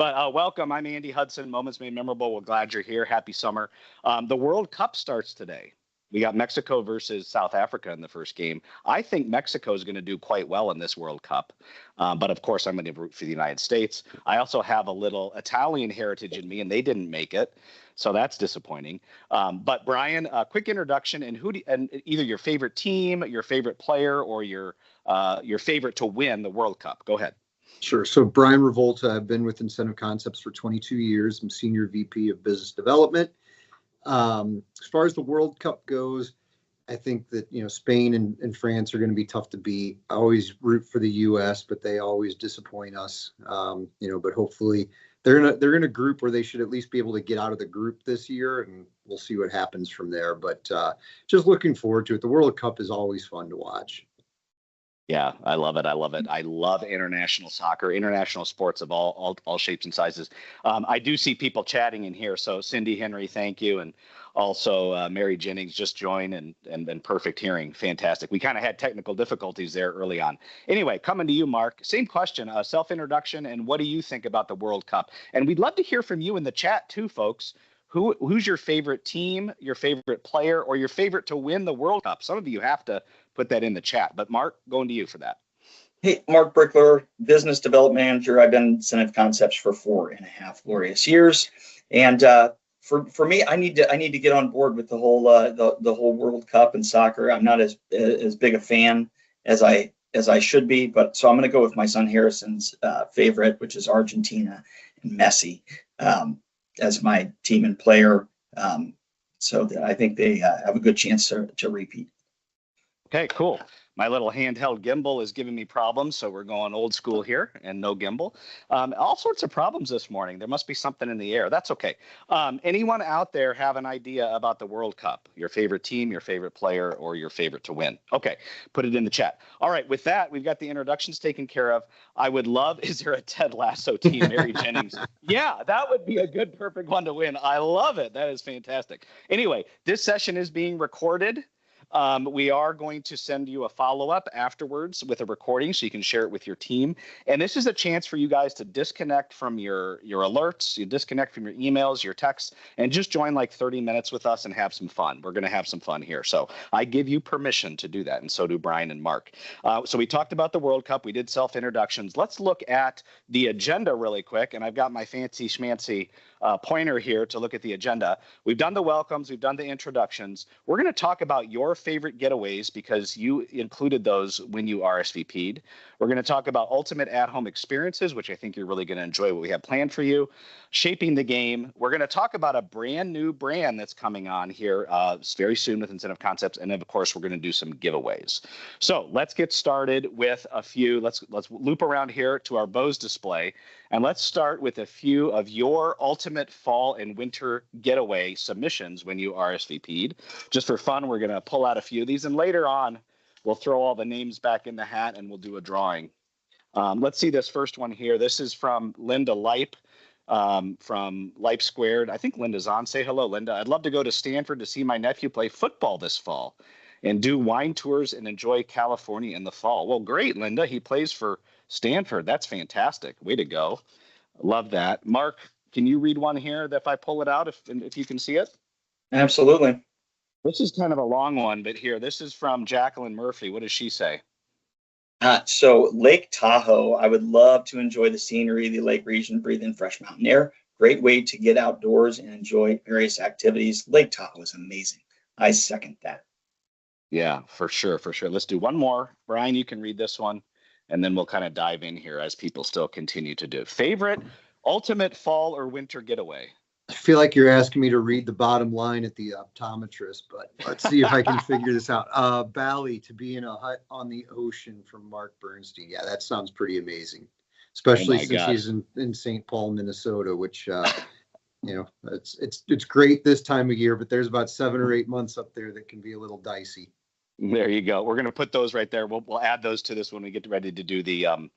But welcome. I'm Andy Hudson. Moments Made Memorable. We're glad you're here. Happy summer. The World Cup starts today. We got Mexico versus South Africa in the first game. I think Mexico is going to do quite well in this World Cup. But of course, I'm going to root for the United States. I also have a little Italian heritage in me, and they didn't make it. So that's disappointing. But Brian, a quick introduction and either your favorite team, your favorite player, or your favorite to win the World Cup. Go ahead. Sure. So Brian Rivolta, I've been with Incentive Concepts for 22 years. I'm Senior VP of Business Development. As far as the World Cup goes, I think that, Spain and France are going to be tough to beat. I always root for the U.S., but they always disappoint us. But hopefully they're in a group where they should at least be able to get out of the group this year, and we'll see what happens from there. But just looking forward to it. The World Cup is always fun to watch. Yeah, I love it. I love international soccer, international sports of all shapes and sizes. I do see people chatting in here. So Cindy Henry, thank you. And also Mary Jennings just joined and perfect hearing. Fantastic. We kind of had technical difficulties there early on. Anyway, coming to you, Mark, same question, self-introduction. And what do you think about the World Cup? And we'd love to hear from you in the chat too, folks. Who's your favorite team, your favorite player, or your favorite to win the World Cup? Some of you have to put that in the chat. But Mark, going to you for that. Hey, Mark Brickler, Business Development Manager. I've been Incentive Concepts for 4.5 glorious years. And for me, I need to get on board with the whole World Cup and soccer. I'm not as big a fan as I should be, but so I'm going to go with my son Harrison's favorite, which is Argentina and Messi. As my team and player, so that I think they have a good chance to repeat. Okay, cool. My little handheld gimbal is giving me problems, so we're going old school here and no gimbal. All sorts of problems this morning. There must be something in the air. That's okay. Anyone out there have an idea about the World Cup? Your favorite team, your favorite player, or your favorite to win? Okay, put it in the chat. All right, with that, we've got the introductions taken care of. I would love, is there a Ted Lasso team, Mary Jennings? Yeah, that would be a good, perfect one to win. I love it. That is fantastic. Anyway, this session is being recorded. We are going to send you a follow-up afterwards with a recording so you can share it with your team. And this is a chance for you guys to disconnect from your alerts, you disconnect from your emails, your texts, and just join like 30 minutes with us and have some fun. We're going to have some fun here. So I give you permission to do that, and so do Brian and Mark. So we talked about the World Cup. We did self-introductions. Let's look at the agenda really quick, and I've got my fancy schmancy pointer here to look at the agenda. We've done the welcomes. We've done the introductions. We're going to talk about your favorite getaways because you included those when you RSVP'd. We're going to talk about ultimate at-home experiences, which I think you're really going to enjoy what we have planned for you. Shaping the game. We're going to talk about a brand new brand that's coming on here very soon with Incentive Concepts. And then, of course, we're going to do some giveaways. So let's get started with a few. Let's loop around here to our Bose display. And let's start with a few of your ultimate fall and winter getaway submissions when you RSVP'd. Just for fun, we're going to pull out a few of these. And later on, we'll throw all the names back in the hat and we'll do a drawing. Let's see this first one here. This is from Linda Leip from Leip Squared. I think Linda's on. Say hello, Linda. I'd love to go to Stanford to see my nephew play football this fall and do wine tours and enjoy California in the fall. Well, great, Linda. He plays for Stanford. That's fantastic. Way to go. Love that. Mark, can you read one here if I pull it out, if you can see it? Absolutely. This is kind of a long one, but here, this is from Jacqueline Murphy. What does she say? So Lake Tahoe, I would love to enjoy the scenery, the lake region, breathe in fresh mountain air. Great way to get outdoors and enjoy various activities. Lake Tahoe is amazing. I second that. Yeah, for sure, for sure. Let's do one more. Brian, you can read this one, and then we'll kind of dive in here as people still continue to do. Favorite ultimate fall or winter getaway? I feel like you're asking me to read the bottom line at the optometrist, but let's see if I can figure this out. Bali, to be in a hut on the ocean, from Mark Bernstein. Yeah, that sounds pretty amazing, especially since he's in St. Paul, Minnesota, which, it's great this time of year, but there's about 7 or 8 months up there that can be a little dicey. There you go. We're going to put those right there. We'll add those to this when we get ready to do the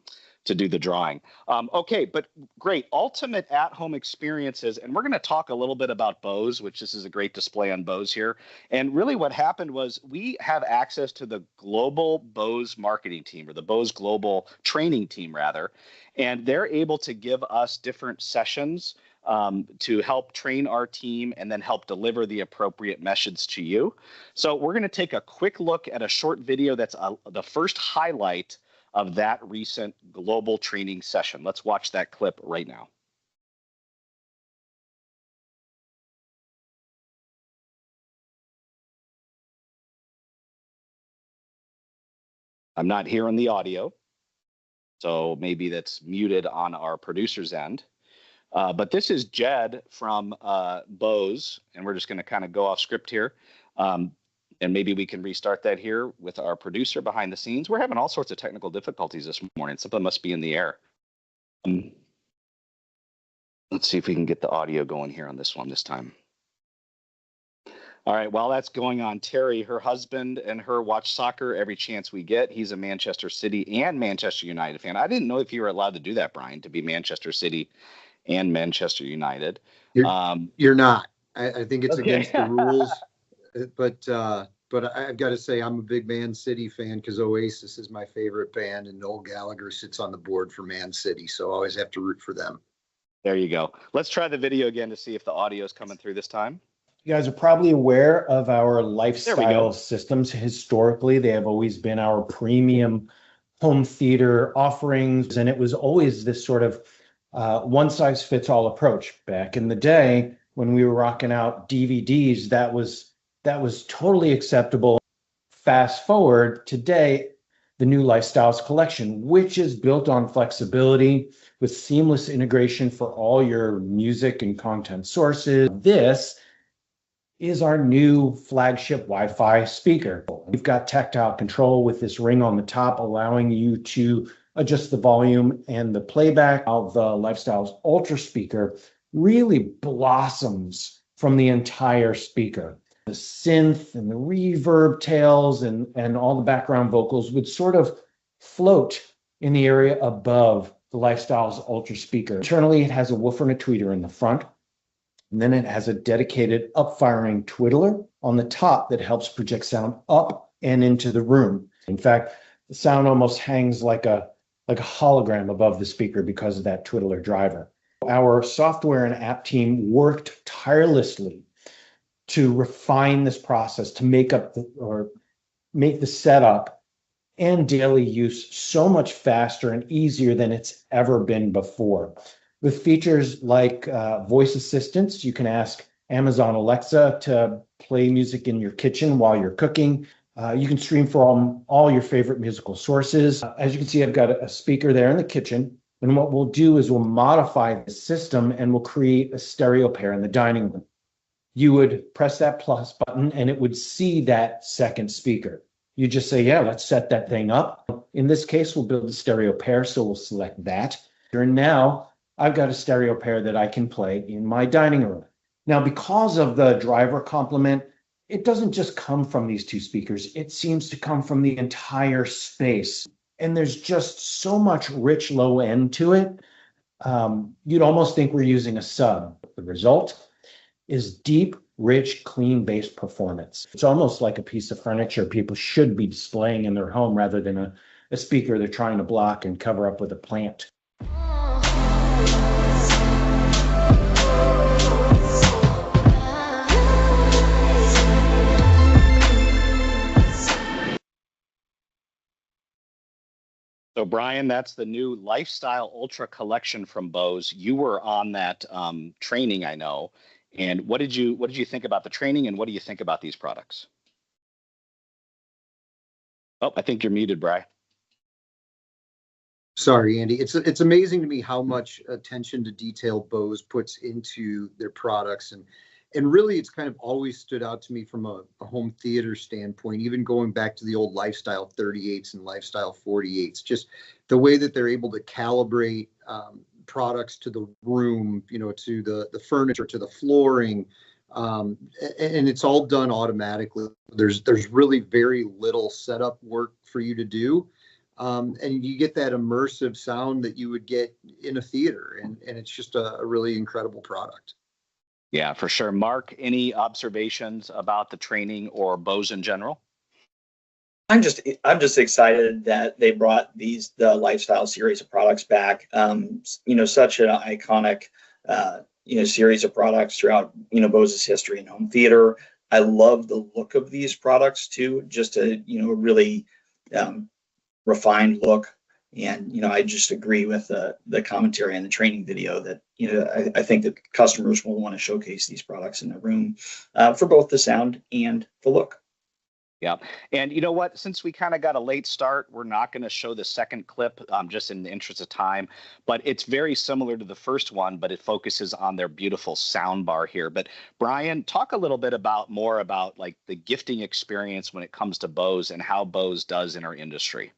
to do the drawing. Okay, but great. Ultimate at-home experiences. And we're going to talk a little bit about Bose, which this is a great display on Bose here. And really what happened was we have access to the global Bose marketing team, or the Bose global training team, rather. And they're able to give us different sessions to help train our team and then help deliver the appropriate message to you. So we're going to take a quick look at a short video that's the first highlight of that recent global training session. Let's watch that clip right now. I'm not hearing the audio, so maybe that's muted on our producer's end. But this is Jed from Bose, and we're just going to kind of go off script here. And maybe we can restart that here with our producer behind the scenes. We're having all sorts of technical difficulties this morning. Something must be in the air. Let's see if we can get the audio going here on this one this time. All right, while that's going on, Terry, her husband and her watch soccer every chance we get. He's a Manchester City and Manchester United fan. I didn't know if you were allowed to do that, Brian, to be Manchester City and Manchester United. You're not. I think it's against the rules. But I've got to say I'm a big Man City fan because Oasis is my favorite band, and Noel Gallagher sits on the board for Man City, so I always have to root for them. There you go. Let's try the video again to see if the audio is coming through this time. You guys are probably aware of our lifestyle systems. Historically, they have always been our premium home theater offerings, and it was always this sort of one-size-fits-all approach. Back in the day, when we were rocking out DVDs, that was totally acceptable. Fast forward today, the new Lifestyles collection, which is built on flexibility with seamless integration for all your music and content sources. This is our new flagship Wi-Fi speaker. We've got tactile control with this ring on the top, allowing you to adjust the volume and the playback. Of the Lifestyles Ultra speaker really blossoms from the entire speaker. The synth and the reverb tails and all the background vocals would sort of float in the area above the Lifestyles Ultra speaker. Internally, it has a woofer and a tweeter in the front. And then it has a dedicated up-firing twiddler on the top that helps project sound up and into the room. In fact, the sound almost hangs like a hologram above the speaker because of that twiddler driver. Our software and app team worked tirelessly to refine this process to make the setup and daily use so much faster and easier than it's ever been before. With features like voice assistants, you can ask Amazon Alexa to play music in your kitchen while you're cooking. You can stream from all your favorite musical sources. As you can see, I've got a speaker there in the kitchen. And what we'll do is we'll modify the system and we'll create a stereo pair in the dining room. You would press that plus button and it would see that second speaker. You just say, yeah, let's set that thing up. In this case, we'll build a stereo pair, so we'll select that. And now I've got a stereo pair that I can play in my dining room. Now, because of the driver complement, it doesn't just come from these two speakers. It seems to come from the entire space. And there's just so much rich low end to it. You'd almost think we're using a sub. The result is deep, rich, clean bass performance. It's almost like a piece of furniture people should be displaying in their home rather than a speaker they're trying to block and cover up with a plant. So Brian, that's the new Lifestyle Ultra collection from Bose. You were on that training, I know. And what did you think about the training, and what do you think about these products? Oh, I think you're muted, Brian. Sorry, Andy. It's amazing to me how much attention to detail Bose puts into their products, and really it's kind of always stood out to me from a home theater standpoint, even going back to the old Lifestyle 38s and Lifestyle 48s, just the way that they're able to calibrate products to the room, to the furniture, to the flooring, and it's all done automatically. There's really very little setup work for you to do. and you get that immersive sound that you would get in a theater, and it's just a really incredible product. Yeah, for sure. Mark, any observations about the training or Bose in general? I'm just excited that they brought the lifestyle series of products back. Such an iconic series of products throughout Bose's history in home theater. I love the look of these products too, just a really refined look. And I just agree with the commentary and the training video that I think that customers will want to showcase these products in the room for both the sound and the look. Yeah. And you know what? Since we kind of got a late start, we're not going to show the second clip just in the interest of time. But it's very similar to the first one, but it focuses on their beautiful sound bar here. But Brian, talk a little bit more about like the gifting experience when it comes to Bose and how Bose does in our industry.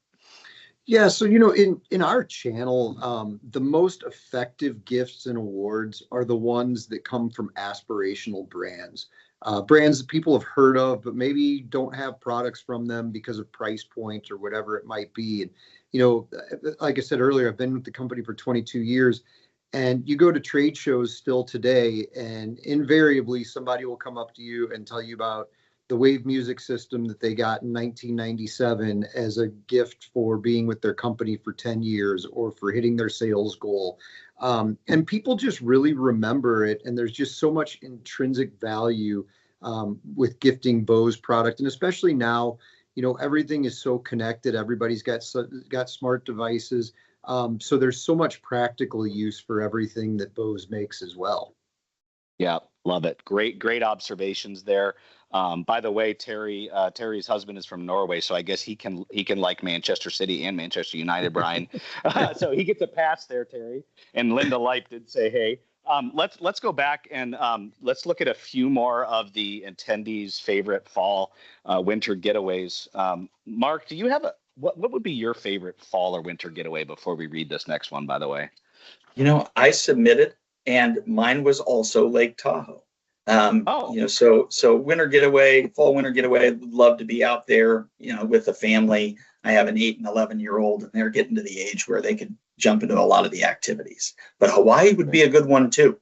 Yeah, so in our channel, the most effective gifts and awards are the ones that come from aspirational brands. Brands that people have heard of, but maybe don't have products from them because of price point or whatever it might be. And, like I said earlier, I've been with the company for 22 years, and you go to trade shows still today, and invariably somebody will come up to you and tell you about the Wave music system that they got in 1997 as a gift for being with their company for 10 years or for hitting their sales goal. And people just really remember it. And there's just so much intrinsic value with gifting Bose product. And especially now, everything is so connected. Everybody's got smart devices. So there's so much practical use for everything that Bose makes as well. Yeah, love it. Great observations there. By the way, Terry's husband is from Norway, so I guess he can like Manchester City and Manchester United, Brian. So he gets a pass there, Terry. And Linda Leip did say, hey. Let's go back and let's look at a few more of the attendees' favorite fall winter getaways. Mark, do you have what would be your favorite fall or winter getaway before we read this next one, by the way? I submitted, and mine was also Lake Tahoe. So winter getaway, fall winter getaway, would love to be out there, with the family. I have an 8 and 11-year-old, and they're getting to the age where they could jump into a lot of the activities. But Hawaii would be a good one too.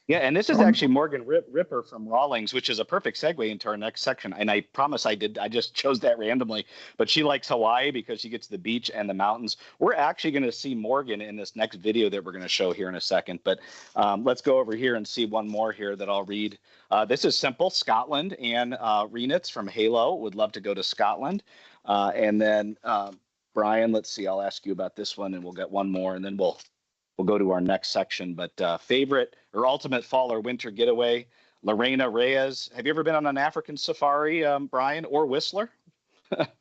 Yeah, and this is actually Morgan Ripper from Rawlings, which is a perfect segue into our next section. And I promise I just chose that randomly. But she likes Hawaii because she gets the beach and the mountains. We're actually going to see Morgan in this next video that we're going to show here in a second. But let's go over here and see one more here that I'll read. This is simple. Scotland, and Renitz from Halo would love to go to Scotland. And then Brian, let's see. I'll ask you about this one, and we'll get one more, and then we'll go to our next section. But favorite or ultimate fall or winter getaway, Lorena Reyes. Have you ever been on an African safari, Brian, or Whistler?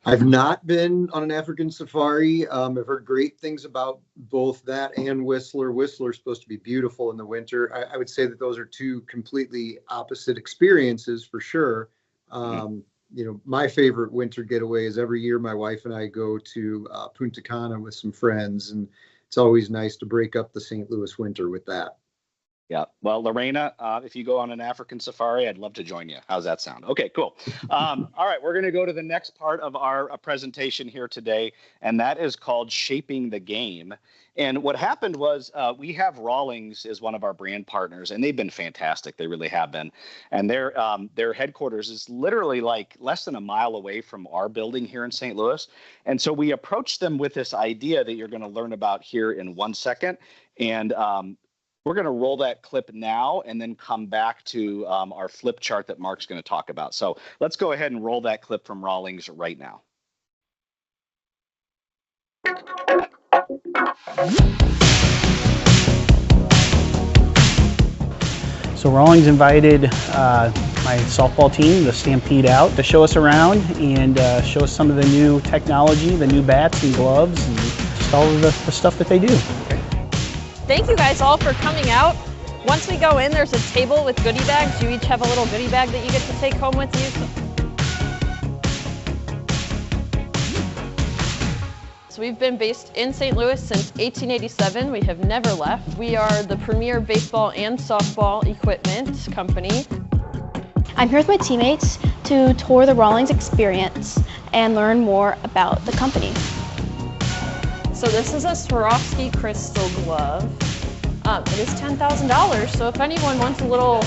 I've not been on an African safari. I've heard great things about both that and Whistler. Whistler's supposed to be beautiful in the winter. I would say that those are two completely opposite experiences for sure. My favorite winter getaway is every year my wife and I go to Punta Cana with some friends, and it's always nice to break up the St. Louis winter with that. Yeah. Well, Lorena, if you go on an African safari, I'd love to join you. How's that sound? Okay, cool. All right, we're going to go to the next part of our presentation here today, and that is called Shaping the Game. And what happened was we have Rawlings as one of our brand partners, and they've been fantastic. They really have been. And their headquarters is literally like less than a mile away from our building here in St. Louis. And so we approached them with this idea that you're going to learn about here in 1 second. And we're going to roll that clip now and then come back to our flip chart that Mark's going to talk about. So let's go ahead and roll that clip from Rawlings right now. So Rawlings invited my softball team, the Stampede, out to show us around and show us some of the new technology, the new bats and gloves, and just all of the stuff that they do. Thank you guys all for coming out. Once we go in, there's a table with goodie bags. You each have a little goodie bag that you get to take home with you. So we've been based in St. Louis since 1887. We have never left. We are the premier baseball and softball equipment company. I'm here with my teammates to tour the Rawlings experience and learn more about the company. So this is a Swarovski crystal glove. It is $10,000, so if anyone wants a little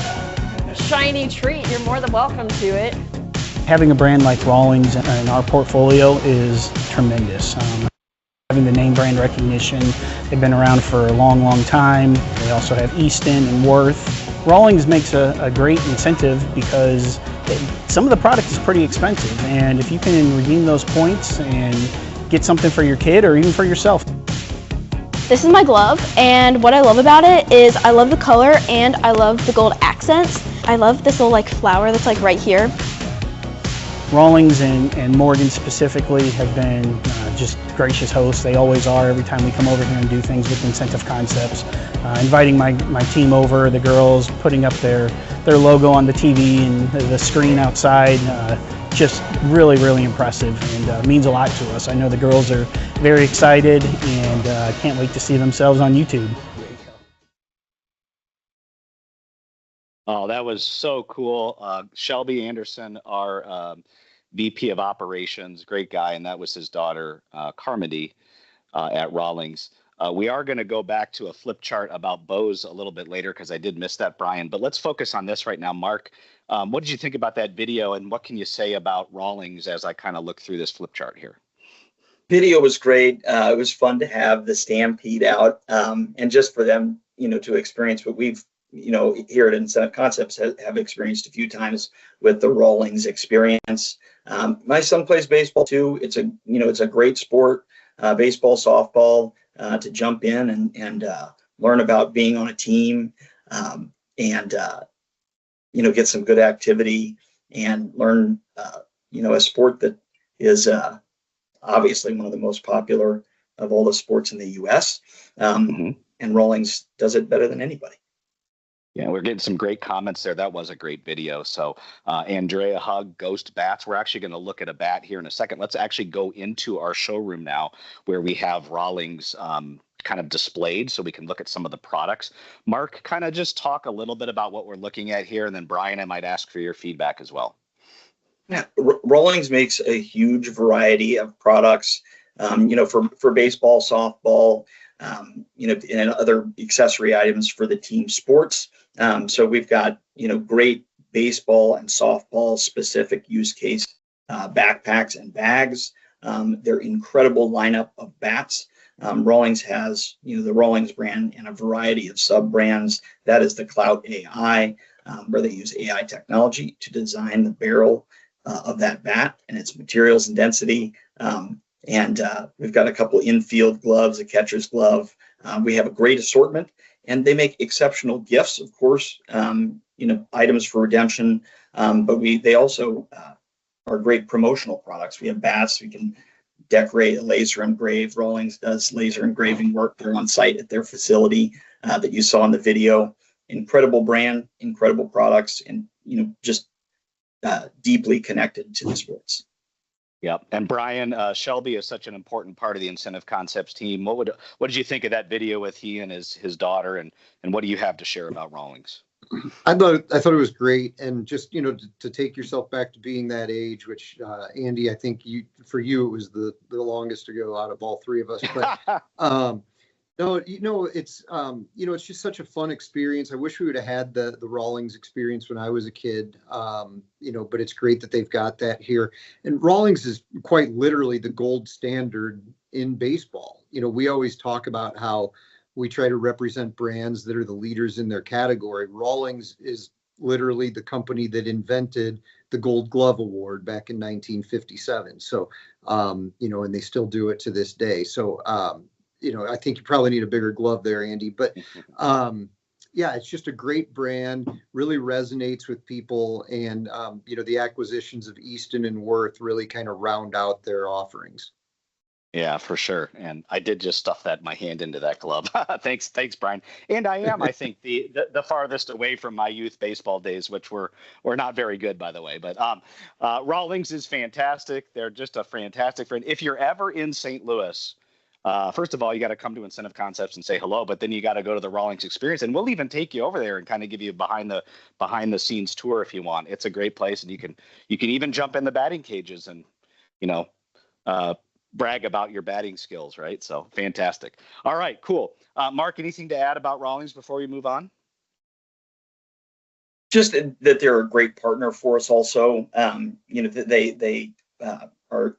shiny treat, you're more than welcome to it. Having a brand like Rawlings in our portfolio is tremendous. Having the name brand recognition, they've been around for a long time. They also have Easton and Worth. Rawlings makes a great incentive because some of the product is pretty expensive, and if you can redeem those points and get something for your kid or even for yourself. This is my glove, and what I love about it is I love the color and I love the gold accents. I love this little like flower that's like right here. Rawlings and Morgan specifically have been just gracious hosts. They always are every time we come over here and do things with Incentive Concepts. Inviting my team over, the girls, putting up their logo on the TV and the screen outside. Just really impressive, and means a lot to us. I know the girls are very excited and can't wait to see themselves on YouTube. Oh, that was so cool. Shelby Anderson, our VP of Operations, great guy, and that was his daughter, Carmody, at Rawlings. We are going to go back to a flip chart about Bose a little bit later because I did miss that, Brian. But let's focus on this right now. Mark, what did you think about that video, and what can you say about Rawlings as I kind of look through this flip chart here? Video was great. It was fun to have the Stampede out, and just for them, to experience what we've, here at Incentive Concepts have experienced a few times with the Rawlings experience. My son plays baseball too. It's a great sport, baseball, softball, to jump in and learn about being on a team, and get some good activity and learn, a sport that is obviously one of the most popular of all the sports in the U.S. And Rawlings does it better than anybody. Yeah, we're getting some great comments there. That was a great video. So Andrea Hug, Ghost Bats. We're actually going to look at a bat here in a second. Let's actually go into our showroom now where we have Rawlings kind of displayed so we can look at some of the products. Mark, kind of just talk a little bit about what we're looking at here. And then Brian, I might ask for your feedback as well. Yeah, Rawlings makes a huge variety of products, for baseball, softball, and other accessory items for the team sports. So we've got, great baseball and softball specific use case backpacks and bags. They're incredible lineup of bats. Rawlings has, the Rawlings brand and a variety of sub brands. That is the Clout AI, where they use AI technology to design the barrel of that bat and its materials and density. And we've got a couple infield gloves, a catcher's glove. We have a great assortment, and they make exceptional gifts, of course, items for redemption. But they also are great promotional products. We have bats. We can decorate a laser engrave. Rawlings does laser engraving work. They're on site at their facility that you saw in the video. Incredible brand, incredible products, and just deeply connected to the sports. Yep. And Brian, Shelby is such an important part of the Incentive Concepts team. What did you think of that video with he and his daughter, and what do you have to share about Rawlings? I thought it was great, and just to take yourself back to being that age, which Andy, I think for you it was the longest ago out of all three of us. But no, it's just such a fun experience. I wish we would have had the Rawlings experience when I was a kid. But it's great that they've got that here. And Rawlings is quite literally the gold standard in baseball. We always talk about how we try to represent brands that are the leaders in their category. Rawlings is literally the company that invented the Gold Glove Award back in 1957. So, and they still do it to this day. So, I think you probably need a bigger glove there, Andy. But yeah, it's just a great brand, really resonates with people. And, the acquisitions of Easton and Worth really kind of round out their offerings. Yeah, for sure. And I did just stuff my hand into that glove. Thanks, Brian. And I am, I think, the farthest away from my youth baseball days, which were not very good, by the way. But Rawlings is fantastic. They're just a fantastic friend. If you're ever in St. Louis, first of all, you got to come to Incentive Concepts and say hello, but then you got to go to the Rawlings experience, and we'll even take you over there and kind of give you a behind the scenes tour if you want. It's a great place, and you can even jump in the batting cages and brag about your batting skills, right? So fantastic. All right, cool. Mark, anything to add about Rawlings before we move on? Just that they're a great partner for us also. They are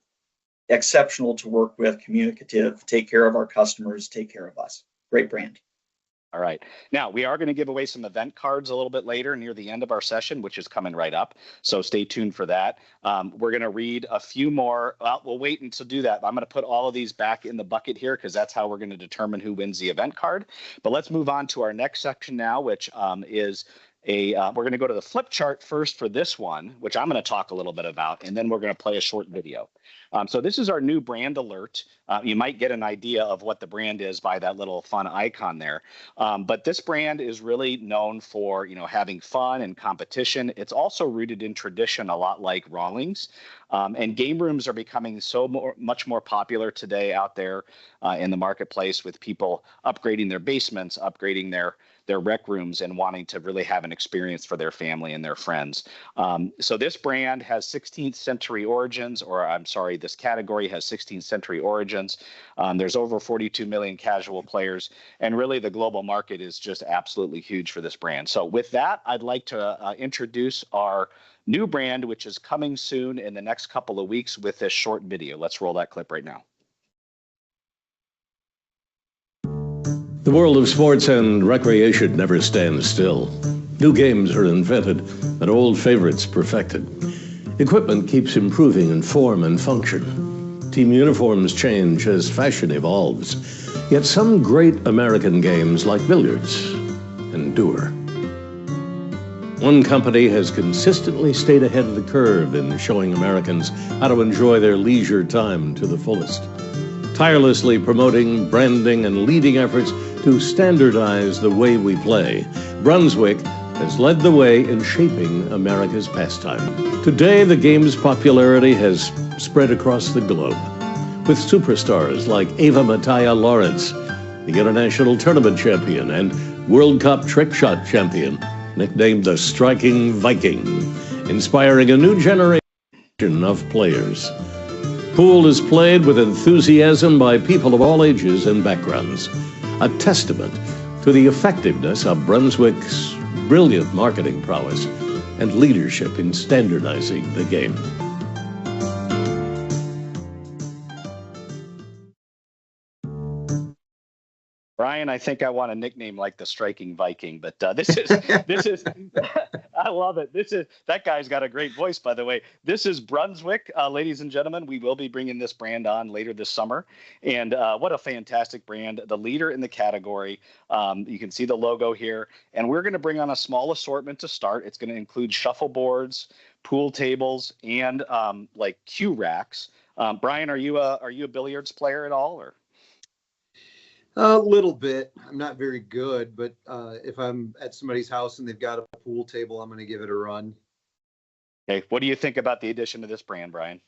exceptional to work with, communicative, take care of our customers, take care of us. Great brand. All right. Now, we are going to give away some event cards a little bit later near the end of our session, which is coming right up. So stay tuned for that. We're going to read a few more. Well, we'll wait until do that. I'm going to put all of these back in the bucket here because that's how we're going to determine who wins the event card. But let's move on to our next section now, which is we're going to go to the flip chart first for this one, which I'm going to talk a little bit about, and then we're going to play a short video. So this is our new brand alert. You might get an idea of what the brand is by that little fun icon there. But this brand is really known for, having fun and competition. It's also rooted in tradition, a lot like Rawlings. And game rooms are becoming much more popular today out there in the marketplace, with people upgrading their basements, upgrading their rec rooms, and wanting to really have an experience for their family and their friends. So this brand has 16th century origins, or I'm sorry, this category has 16th century origins. There's over 42 million casual players, and really the global market is just absolutely huge for this brand. So with that, I'd like to introduce our new brand, which is coming soon in the next couple of weeks with this short video. Let's roll that clip right now. The world of sports and recreation never stands still. New games are invented and old favorites perfected. Equipment keeps improving in form and function. Team uniforms change as fashion evolves. Yet some great American games, like billiards, endure. One company has consistently stayed ahead of the curve in showing Americans how to enjoy their leisure time to the fullest, tirelessly promoting, branding, and leading efforts to standardize the way we play. Brunswick has led the way in shaping America's pastime. Today, the game's popularity has spread across the globe, with superstars like Ava Mataya Lawrence, the international tournament champion and World Cup trick shot champion, nicknamed the Striking Viking, inspiring a new generation of players. Pool is played with enthusiasm by people of all ages and backgrounds, a testament to the effectiveness of Brunswick's brilliant marketing prowess and leadership in standardizing the game. Brian, I think I want a nickname like the Striking Viking, but this is I love it. That guy's got a great voice, by the way. This is Brunswick, ladies and gentlemen. We will be bringing this brand on later this summer, and what a fantastic brand! The leader in the category. You can see the logo here, and we're going to bring on a small assortment to start. It's going to include shuffleboards, pool tables, and like cue racks. Brian, are you a billiards player at all, or? A little bit. I'm not very good, but if I'm at somebody's house and they've got a pool table, I'm going to give it a run. Okay. What do you think about the addition of this brand, Brian?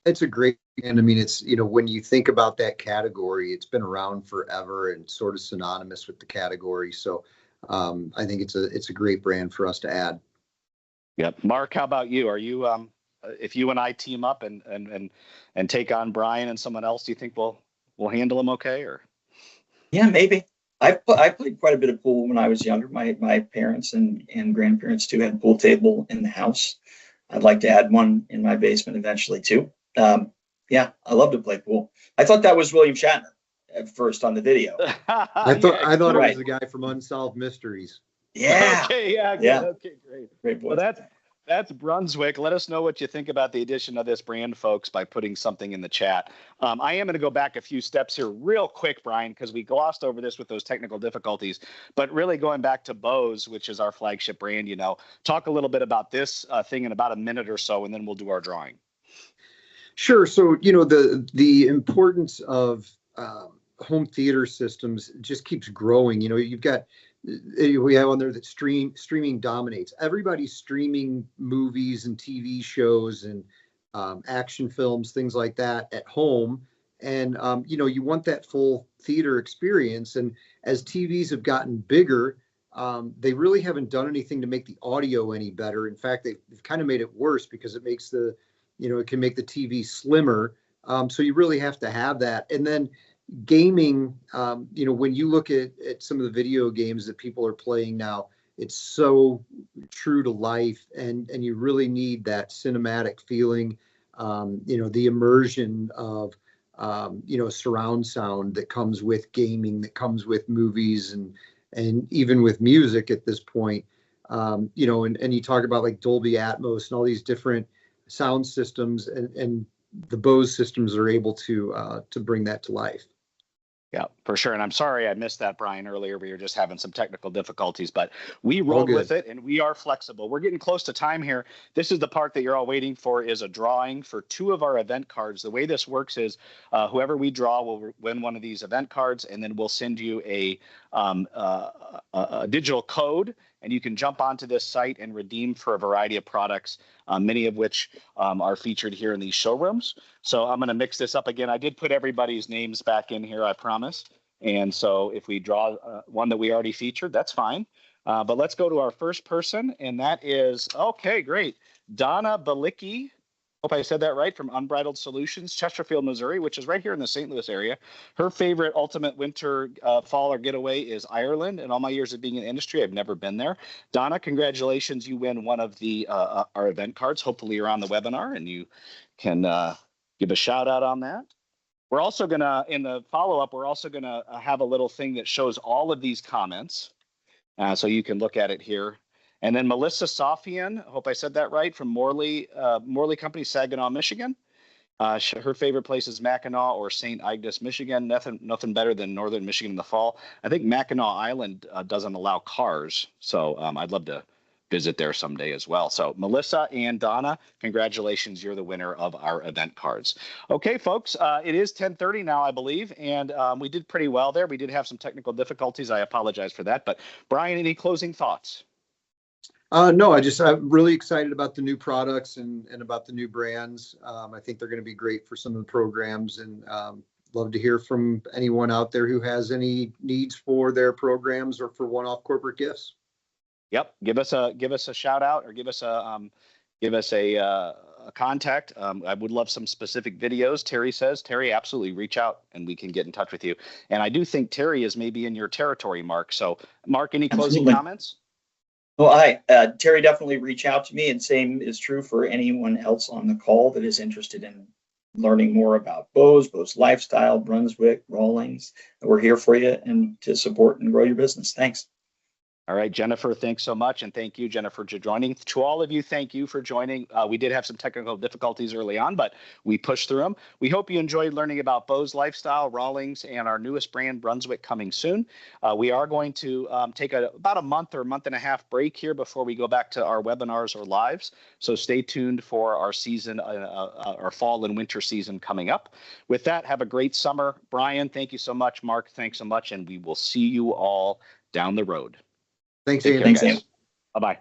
It's a great brand. I mean, it's, when you think about that category, it's been around forever and sort of synonymous with the category. So I think it's a great brand for us to add. Yep. Mark, how about you? Are you, if you and I team up and take on Brian and someone else, do you think we'll handle him okay, or? Yeah, maybe. I played quite a bit of pool when I was younger. My parents and grandparents too had a pool table in the house. I'd like to add one in my basement eventually too. Yeah, I love to play pool. I thought that was William Shatner at first on the video. I thought it was the guy from Unsolved Mysteries. Yeah. Okay. Yeah. Yeah. Okay. Great. Great voice. Well, that's Brunswick. Let us know what you think about the addition of this brand, folks, by putting something in the chat. I am going to go back a few steps here real quick, Brian, because we glossed over this with those technical difficulties. But really going back to Bose, which is our flagship brand, talk a little bit about this thing in about a minute or so, and then we'll do our drawing. Sure. So, the importance of home theater systems just keeps growing. We have on there that streaming dominates. Everybody's streaming movies and TV shows and action films, things like that at home. And, you want that full theater experience. And as TVs have gotten bigger, they really haven't done anything to make the audio any better. In fact, they've kind of made it worse because it makes it can make the TV slimmer. So you really have to have that. And then gaming, when you look at some of the video games that people are playing now, it's so true to life, and you really need that cinematic feeling, the immersion of, surround sound that comes with gaming, that comes with movies, and even with music at this point. And you talk about like Dolby Atmos and all these different sound systems, and the Bose systems are able to bring that to life. Yeah, for sure. And I'm sorry I missed that, Brian, earlier. We were just having some technical difficulties, but we rolled with it, and we are flexible. We're getting close to time here. This is the part that you're all waiting for, is a drawing for 2 of our event cards. The way this works is whoever we draw will win one of these event cards, and then we'll send you a digital code, and you can jump onto this site and redeem for a variety of products, many of which are featured here in these showrooms. So I'm going to mix this up again. I did put everybody's names back in here, I promise. And so if we draw one that we already featured, that's fine. But let's go to our first person, and that is, okay, great, Donna Balicki. Hope I said that right, from Unbridled Solutions, Chesterfield, Missouri, which is right here in the St. Louis area. Her favorite ultimate winter, fall, or getaway is Ireland. In all my years of being in the industry, I've never been there. Donna, congratulations. You win one of the our event cards. Hopefully you're on the webinar and you can give a shout out on that. We're also going to, in the follow-up, we're also going to have a little thing that shows all of these comments. So you can look at it here. And then Melissa Sofian, I hope I said that right, from Morley Company, Saginaw, Michigan. Her favorite place is Mackinac or St. Ignace, Michigan. Nothing better than northern Michigan in the fall. I think Mackinac Island doesn't allow cars, so I'd love to visit there someday as well. So Melissa and Donna, congratulations. You're the winner of our event cards. Okay, folks, it is 10:30 now, I believe, and we did pretty well there. We did have some technical difficulties. I apologize for that. But Brian, any closing thoughts? No, I'm really excited about the new products and about the new brands. I think they're going to be great for some of the programs, and love to hear from anyone out there who has any needs for their programs or for one-off corporate gifts. Yep, give us a shout out, or give us a contact. I would love some specific videos. Terry says, Terry, absolutely reach out and we can get in touch with you. And I do think Terry is maybe in your territory, Mark. So Mark, any closing comments? Well, Terry, definitely reach out to me, and same is true for anyone else on the call that is interested in learning more about Bose Lifestyle, Brunswick, Rawlings. We're here for you and to support and grow your business. Thanks. All right, Jennifer, thanks so much. And thank you, Jennifer, for joining. To all of you, thank you for joining. We did have some technical difficulties early on, but we pushed through them. We hope you enjoyed learning about Bose Lifestyle, Rawlings, and our newest brand, Brunswick, coming soon. We are going to take about a month or month and a half break here before we go back to our webinars or lives. So stay tuned for our season, our fall and winter season coming up. With that, have a great summer. Brian, thank you so much. Mark, thanks so much. And we will see you all down the road. Thanks, Ian. Bye-bye.